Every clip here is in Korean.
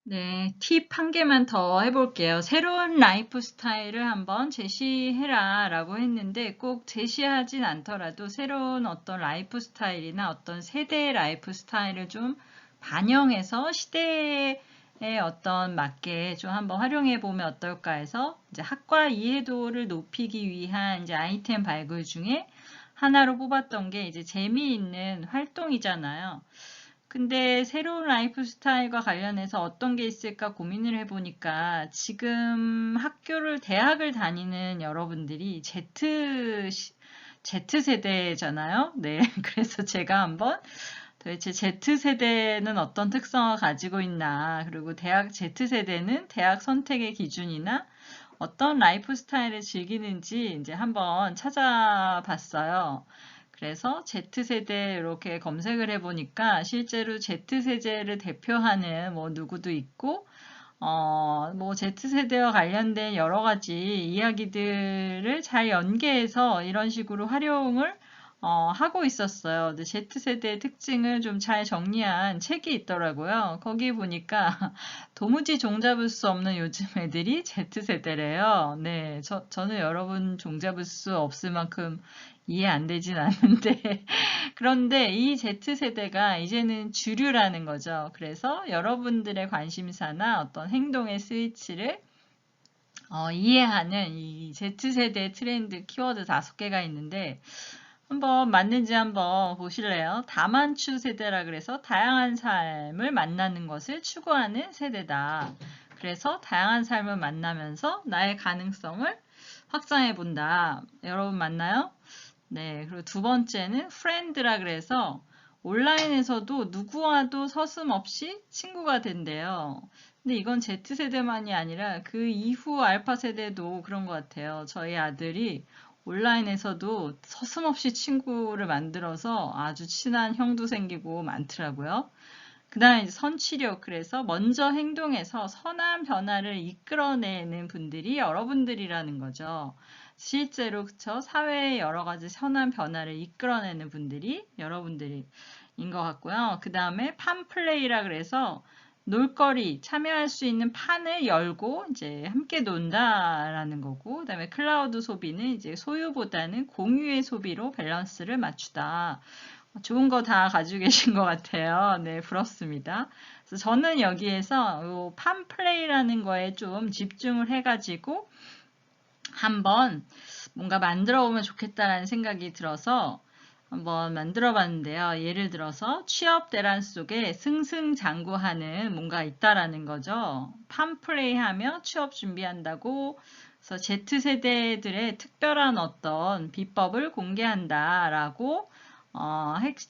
네, 팁 한 개만 더 해볼게요. 새로운 라이프 스타일을 한번 제시해라 라고 했는데 꼭 제시하진 않더라도 새로운 어떤 라이프 스타일이나 어떤 세대의 라이프 스타일을 좀 반영해서 시대에 어떤 맞게 좀 한번 활용해 보면 어떨까 해서 이제 학과 이해도를 높이기 위한 이제 아이템 발굴 중에 하나로 뽑았던 게 이제 재미있는 활동이잖아요. 근데 새로운 라이프 스타일과 관련해서 어떤 게 있을까 고민을 해보니까 지금 대학을 다니는 여러분들이 Z세대잖아요. 네. 그래서 제가 한번 도대체 Z세대는 어떤 특성을 가지고 있나, 그리고 Z세대는 대학 선택의 기준이나 어떤 라이프 스타일을 즐기는지 이제 한번 찾아봤어요. 그래서 Z세대 이렇게 검색을 해보니까 실제로 Z세대를 대표하는 뭐 누구도 있고, 뭐 Z세대와 관련된 여러 가지 이야기들을 잘 연계해서 이런 식으로 활용을 하고 있었어요. 근데 Z세대의 특징을 좀 잘 정리한 책이 있더라고요. 거기 보니까 도무지 종잡을 수 없는 요즘 애들이 Z세대래요. 네, 저는 여러분 종잡을 수 없을 만큼 이해 안 되진 않는데 그런데 이 Z세대가 이제는 주류라는 거죠. 그래서 여러분들의 관심사나 어떤 행동의 스위치를 이해하는 이 Z세대 트렌드 키워드 5개가 있는데 한번 맞는지 한번 보실래요? 다만추 세대라 그래서 다양한 삶을 만나는 것을 추구하는 세대다. 그래서 다양한 삶을 만나면서 나의 가능성을 확장해 본다. 여러분 맞나요? 네, 그리고 두 번째는 프렌드라 그래서 온라인에서도 누구와도 서슴없이 친구가 된대요. 근데 이건 Z세대만이 아니라 그 이후 알파 세대도 그런 것 같아요. 저희 아들이 온라인에서도 서슴없이 친구를 만들어서 아주 친한 형도 생기고 많더라고요. 그 다음에 선취력, 그래서 먼저 행동해서 선한 변화를 이끌어내는 분들이 여러분들이라는 거죠. 실제로 그쵸? 사회의 여러 가지 선한 변화를 이끌어내는 분들이 여러분들인 것 같고요. 그 다음에 판플레이라 그래서 놀거리, 참여할 수 있는 판을 열고 이제 함께 논다라는 거고, 그다음에 클라우드 소비는 이제 소유보다는 공유의 소비로 밸런스를 맞추다. 좋은 거 다 가지고 계신 것 같아요. 네, 부럽습니다. 그래서 저는 여기에서 요 판플레이라는 거에 좀 집중을 해가지고 한번 뭔가 만들어 보면 좋겠다라는 생각이 들어서 한번 만들어 봤는데요. 예를 들어서 취업 대란 속에 승승장구하는 뭔가 있다라는 거죠. 판플레이 하며 취업 준비한다고 그래서 Z세대들의 특별한 어떤 비법을 공개한다라고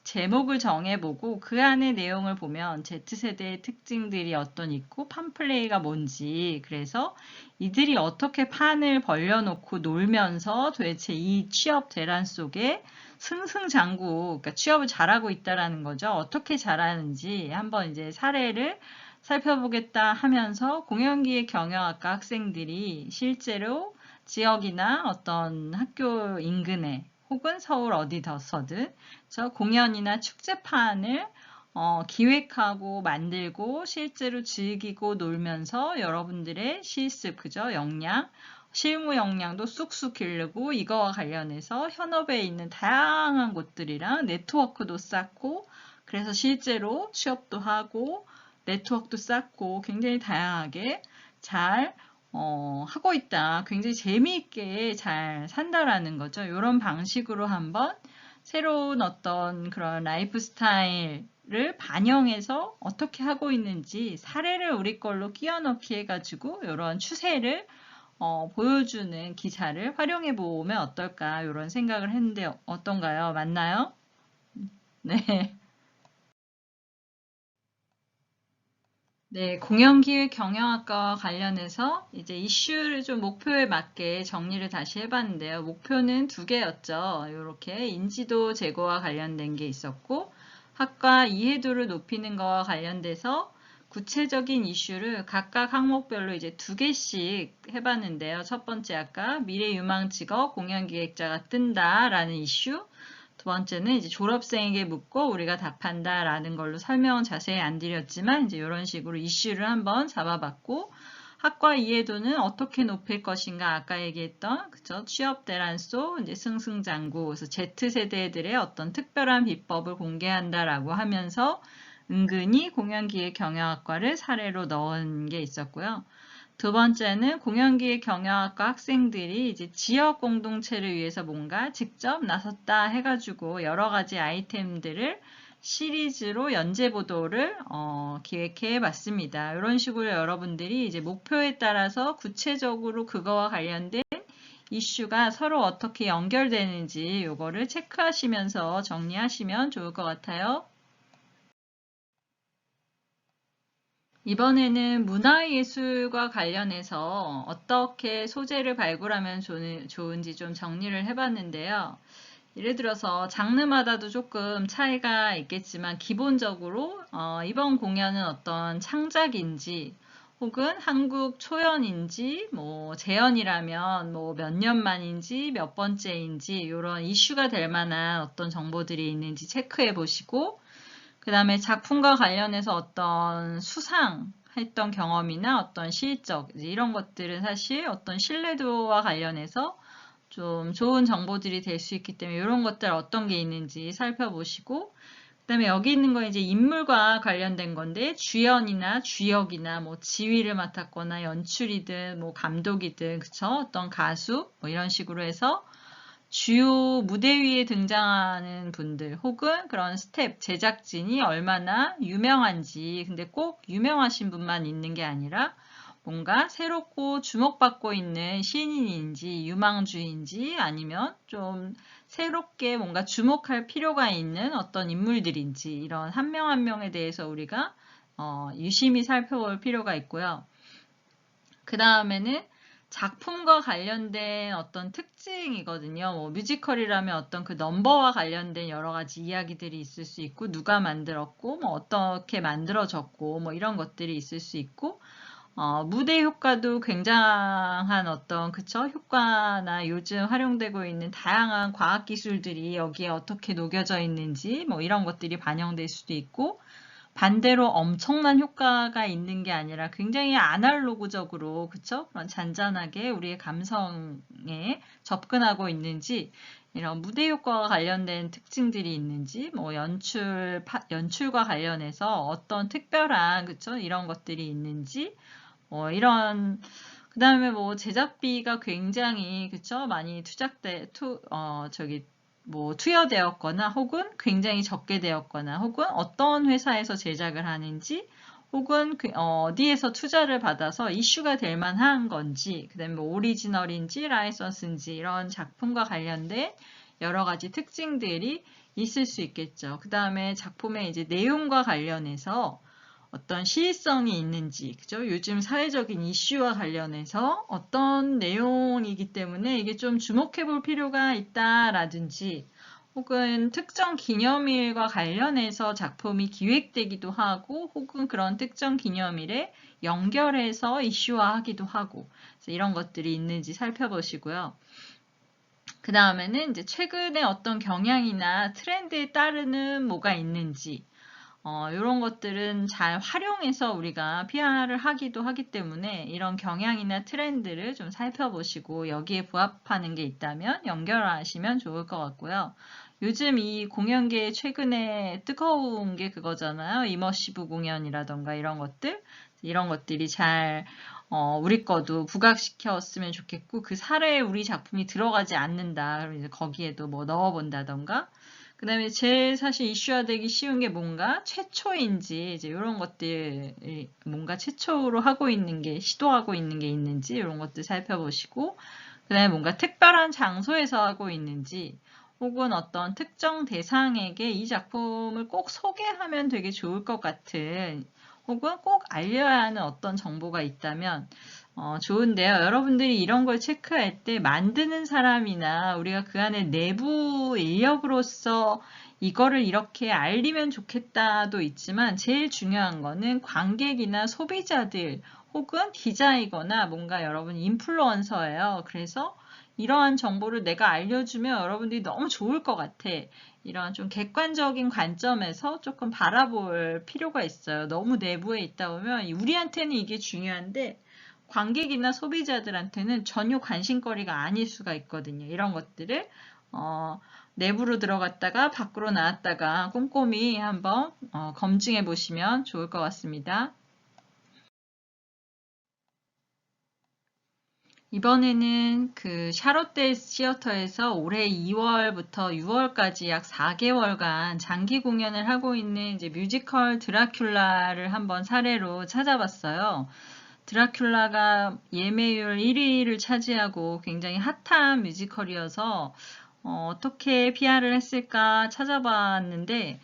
제목을 정해보고 그 안에 내용을 보면 Z세대의 특징들이 어떤 있고 판플레이가 뭔지 그래서 이들이 어떻게 판을 벌려놓고 놀면서 도대체 이 취업 대란 속에 승승장구, 그러니까 취업을 잘하고 있다라는 거죠. 어떻게 잘하는지 한번 이제 사례를 살펴보겠다 하면서 공연기획 경영학과 학생들이 실제로 지역이나 어떤 학교 인근에 혹은 서울 어디서든 저 공연이나 축제판을 기획하고 만들고 실제로 즐기고 놀면서 여러분들의 실습, 그죠? 실무 역량도 쑥쑥 기르고 이거와 관련해서 현업에 있는 다양한 곳들이랑 네트워크도 쌓고 그래서 실제로 취업도 하고 네트워크도 쌓고 굉장히 다양하게 잘 하고 있다. 굉장히 재미있게 잘 산다라는 거죠. 이런 방식으로 한번 새로운 어떤 그런 라이프 스타일을 반영해서 어떻게 하고 있는지 사례를 우리 걸로 끼워 넣기 해가지고 이런 추세를 보여주는 기사를 활용해 보면 어떨까 이런 생각을 했는데 어떤가요? 맞나요? 네. 네, 공연기획 경영학과와 관련해서 이제 이슈를 좀 목표에 맞게 정리를 다시 해봤는데요. 목표는 2개였죠. 이렇게 인지도 제고와 관련된 게 있었고, 학과 이해도를 높이는 거와 관련돼서 구체적인 이슈를 각각 항목별로 이제 2개씩 해봤는데요. 첫 번째 아까 미래 유망 직업 공연기획자가 뜬다라는 이슈, 번째는 이제 졸업생에게 묻고 우리가 답한다라는 걸로 설명은 자세히 안 드렸지만 이제 이런 식으로 이슈를 한번 잡아봤고 학과 이해도는 어떻게 높일 것인가 아까 얘기했던 그쵸? 취업 대란소, 이제 승승장구, 그래서 Z세대들의 어떤 특별한 비법을 공개한다라고 하면서 은근히 공연기획경영학과를 사례로 넣은 게 있었고요. 두 번째는 공연기획 경영학과 학생들이 이제 지역 공동체를 위해서 뭔가 직접 나섰다 해가지고 여러 가지 아이템들을 시리즈로 연재 보도를 기획해 봤습니다. 이런 식으로 여러분들이 이제 목표에 따라서 구체적으로 그거와 관련된 이슈가 서로 어떻게 연결되는지 이거를 체크하시면서 정리하시면 좋을 것 같아요. 이번에는 문화예술과 관련해서 어떻게 소재를 발굴하면 좋은지 좀 정리를 해봤는데요. 예를 들어서 장르마다도 조금 차이가 있겠지만 기본적으로 이번 공연은 어떤 창작인지 혹은 한국 초연인지 뭐 재연이라면 뭐 몇 년 만인지 몇 번째인지 이런 이슈가 될 만한 어떤 정보들이 있는지 체크해 보시고 그 다음에 작품과 관련해서 어떤 수상했던 경험이나 어떤 실적 이런 것들은 사실 어떤 신뢰도와 관련해서 좀 좋은 정보들이 될 수 있기 때문에 이런 것들 어떤 게 있는지 살펴보시고 그 다음에 여기 있는 건 이제 인물과 관련된 건데 주연이나 주역이나 뭐 지휘를 맡았거나 연출이든 뭐 감독이든 그쵸? 어떤 가수 뭐 이런 식으로 해서 주요 무대 위에 등장하는 분들 혹은 그런 스텝, 제작진이 얼마나 유명한지 근데 꼭 유명하신 분만 있는 게 아니라 뭔가 새롭고 주목받고 있는 신인인지 유망주인지 아니면 좀 새롭게 뭔가 주목할 필요가 있는 어떤 인물들인지 이런 한 명 한 명에 대해서 우리가 유심히 살펴볼 필요가 있고요. 그 다음에는 작품과 관련된 어떤 특징이거든요. 뭐 뮤지컬이라면 어떤 그 넘버와 관련된 여러 가지 이야기들이 있을 수 있고 누가 만들었고 뭐 어떻게 만들어졌고 뭐 이런 것들이 있을 수 있고 무대 효과도 굉장한 어떤 그쵸? 효과나 요즘 활용되고 있는 다양한 과학 기술들이 여기에 어떻게 녹여져 있는지 뭐 이런 것들이 반영될 수도 있고 반대로 엄청난 효과가 있는 게 아니라 굉장히 아날로그적으로 그쵸? 그런 잔잔하게 우리의 감성에 접근하고 있는지 이런 무대 효과와 관련된 특징들이 있는지 뭐 연출과 관련해서 어떤 특별한 그쵸? 이런 것들이 있는지 이런 그 다음에 뭐 제작비가 굉장히 그쵸? 많이 투여되었거나 혹은 굉장히 적게 되었거나 혹은 어떤 회사에서 제작을 하는지 혹은 어디에서 투자를 받아서 이슈가 될 만한 건지 그 다음에 뭐 오리지널인지 라이선스인지 이런 작품과 관련된 여러 가지 특징들이 있을 수 있겠죠. 그 다음에 작품의 이제 내용과 관련해서 어떤 시의성이 있는지, 그죠? 요즘 사회적인 이슈와 관련해서 어떤 내용이기 때문에 이게 좀 주목해 볼 필요가 있다라든지, 혹은 특정 기념일과 관련해서 작품이 기획되기도 하고, 혹은 그런 특정 기념일에 연결해서 이슈화하기도 하고, 그래서 이런 것들이 있는지 살펴보시고요. 그 다음에는 이제 최근에 어떤 경향이나 트렌드에 따르는 뭐가 있는지, 이런 것들은 잘 활용해서 우리가 PR을 하기도 하기 때문에 이런 경향이나 트렌드를 좀 살펴보시고 여기에 부합하는 게 있다면 연결하시면 좋을 것 같고요. 요즘 이 공연계에 최근에 뜨거운 게 그거잖아요. 이머시브 공연이라던가 이런 것들. 이런 것들이 잘 우리 거도 부각시켰으면 좋겠고 그 사례에 우리 작품이 들어가지 않는다. 그럼 이제 거기에도 뭐 넣어본다던가 그 다음에 제일 사실 이슈화되기 쉬운 게 뭔가 최초인지 이제 이런 것들이 뭔가 최초로 하고 있는 게 시도하고 있는 게 있는지 이런 것들 살펴보시고 그 다음에 뭔가 특별한 장소에서 하고 있는지 혹은 어떤 특정 대상에게 이 작품을 꼭 소개하면 되게 좋을 것 같은 혹은 꼭 알려야 하는 어떤 정보가 있다면 좋은데요. 여러분들이 이런 걸 체크할 때 만드는 사람이나 우리가 그 안에 내부 인력으로서 이거를 이렇게 알리면 좋겠다도 있지만 제일 중요한 거는 관객이나 소비자들 혹은 기자이거나 뭔가 여러분 인플루언서예요. 그래서 이러한 정보를 내가 알려주면 여러분들이 너무 좋을 것 같아. 이런 좀 객관적인 관점에서 조금 바라볼 필요가 있어요. 너무 내부에 있다 보면 우리한테는 이게 중요한데 관객이나 소비자들한테는 전혀 관심거리가 아닐 수가 있거든요. 이런 것들을 내부로 들어갔다가 밖으로 나왔다가 꼼꼼히 한번 검증해 보시면 좋을 것 같습니다. 이번에는 그 샤롯데 시어터에서 올해 2월부터 6월까지 약 4개월간 장기 공연을 하고 있는 이제 뮤지컬 드라큘라를 한번 사례로 찾아봤어요. 드라큘라가 예매율 1위를 차지하고 굉장히 핫한 뮤지컬이어서 어떻게 PR을 했을까 찾아봤는데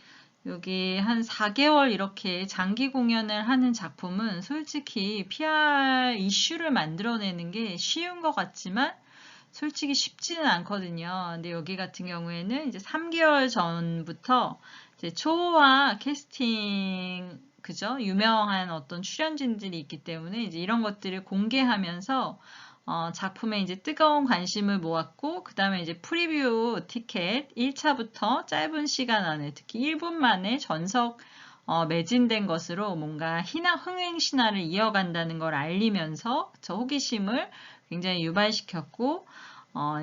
여기 한 4개월 이렇게 장기 공연을 하는 작품은 솔직히 PR 이슈를 만들어내는 게 쉬운 것 같지만 솔직히 쉽지는 않거든요. 근데 여기 같은 경우에는 이제 3개월 전부터 이제 초호화 캐스팅, 그죠? 유명한 어떤 출연진들이 있기 때문에 이제 이런 것들을 공개하면서 작품에 이제 뜨거운 관심을 모았고, 그 다음에 이제 프리뷰 티켓 1차부터 짧은 시간 안에 특히 1분 만에 전석 매진된 것으로 뭔가 흥행 신화를 이어간다는 걸 알리면서 저 호기심을 굉장히 유발시켰고,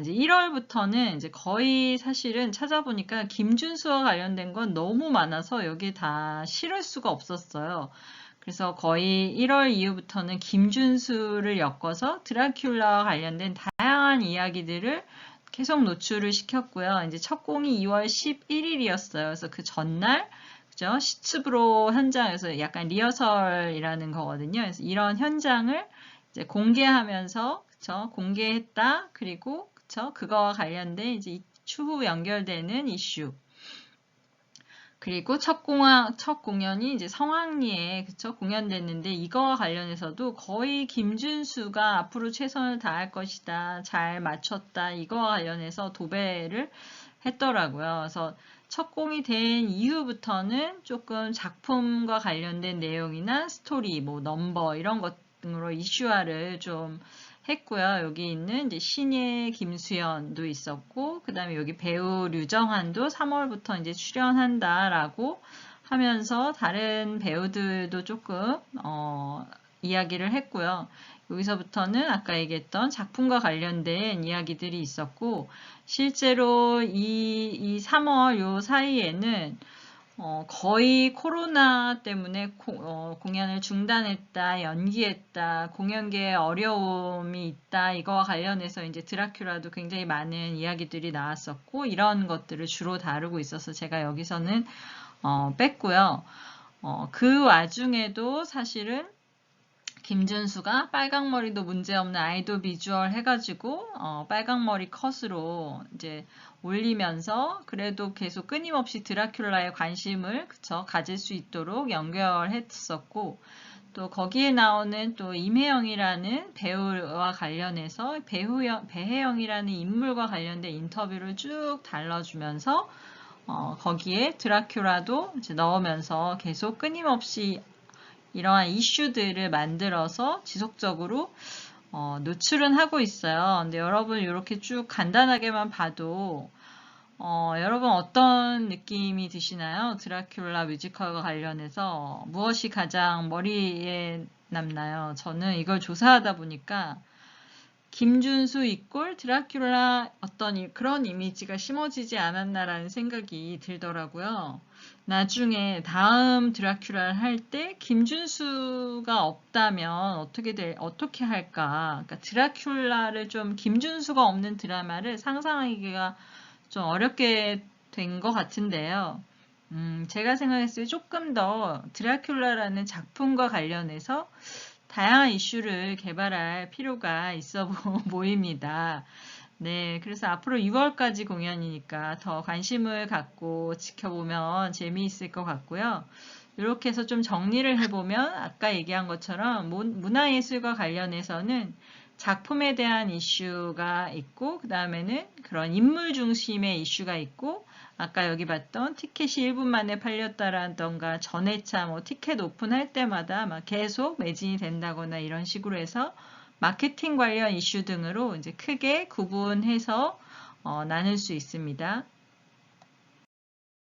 이제 1월부터는 이제 거의 사실은 찾아보니까 김준수와 관련된 건 너무 많아서 여기 다 실을 수가 없었어요. 그래서 거의 1월 이후부터는 김준수를 엮어서 드라큘라와 관련된 다양한 이야기들을 계속 노출을 시켰고요. 이제 첫 공이 2월 11일이었어요. 그래서 그 전날, 그죠? 시츠브로 현장에서 약간 리허설이라는 거거든요. 그래서 이런 현장을 이제 공개하면서, 그쵸? 공개했다. 그리고, 그쵸? 그거와 관련된 이제 추후 연결되는 이슈. 그리고 첫 공연이 이제 성황리에 그쵸? 공연됐는데 이거와 관련해서도 거의 김준수가 앞으로 최선을 다할 것이다. 잘 맞췄다. 이거와 관련해서 도배를 했더라고요. 그래서 첫 공이 된 이후부터는 조금 작품과 관련된 내용이나 스토리, 뭐 넘버 이런 것 등으로 이슈화를 좀 했고요. 여기 있는 이제 신예 김수현도 있었고, 그 다음에 여기 배우 류정한도 3월부터 이제 출연한다라고 하면서 다른 배우들도 조금 이야기를 했고요. 여기서부터는 아까 얘기했던 작품과 관련된 이야기들이 있었고, 실제로 이 3월 요 사이에는 거의 코로나 때문에 공연을 중단했다, 연기했다, 공연계에 어려움이 있다, 이거와 관련해서 이제 드라큘라도 굉장히 많은 이야기들이 나왔었고, 이런 것들을 주로 다루고 있어서 제가 여기서는 뺐고요. 그 와중에도 사실은 김준수가 빨강머리도 문제없는 아이돌 비주얼 해가지고 빨강머리 컷으로 이제 올리면서 그래도 계속 끊임없이 드라큘라에 관심을 가질 수 있도록 연결했었고 또 거기에 나오는 또 임혜영이라는 배우와 관련해서 배혜영이라는 인물과 관련된 인터뷰를 쭉 달라주면서 거기에 드라큘라도 이제 넣으면서 계속 끊임없이 이러한 이슈들을 만들어서 지속적으로 노출은 하고 있어요. 근데 여러분 이렇게 쭉 간단하게만 봐도 여러분 어떤 느낌이 드시나요? 드라큘라 뮤지컬과 관련해서 무엇이 가장 머리에 남나요? 저는 이걸 조사하다 보니까 김준수 이꼴 드라큘라 어떤 그런 이미지가 심어지지 않았나라는 생각이 들더라고요. 나중에 다음 드라큘라를 할 때 김준수가 없다면 어떻게 할까? 그러니까 드라큘라를 좀 김준수가 없는 드라마를 상상하기가 좀 어렵게 된 것 같은데요. 제가 생각했을 때 조금 더 드라큘라라는 작품과 관련해서 다양한 이슈를 개발할 필요가 있어 보입니다. 네, 그래서 앞으로 6월까지 공연이니까 더 관심을 갖고 지켜보면 재미있을 것 같고요. 이렇게 해서 좀 정리를 해보면 아까 얘기한 것처럼 문화예술과 관련해서는 작품에 대한 이슈가 있고 그 다음에는 그런 인물 중심의 이슈가 있고 아까 여기 봤던 티켓이 1분 만에 팔렸다라던가 전회차 뭐 티켓 오픈할 때마다 막 계속 매진이 된다거나 이런 식으로 해서 마케팅 관련 이슈 등으로 이제 크게 구분해서 나눌 수 있습니다.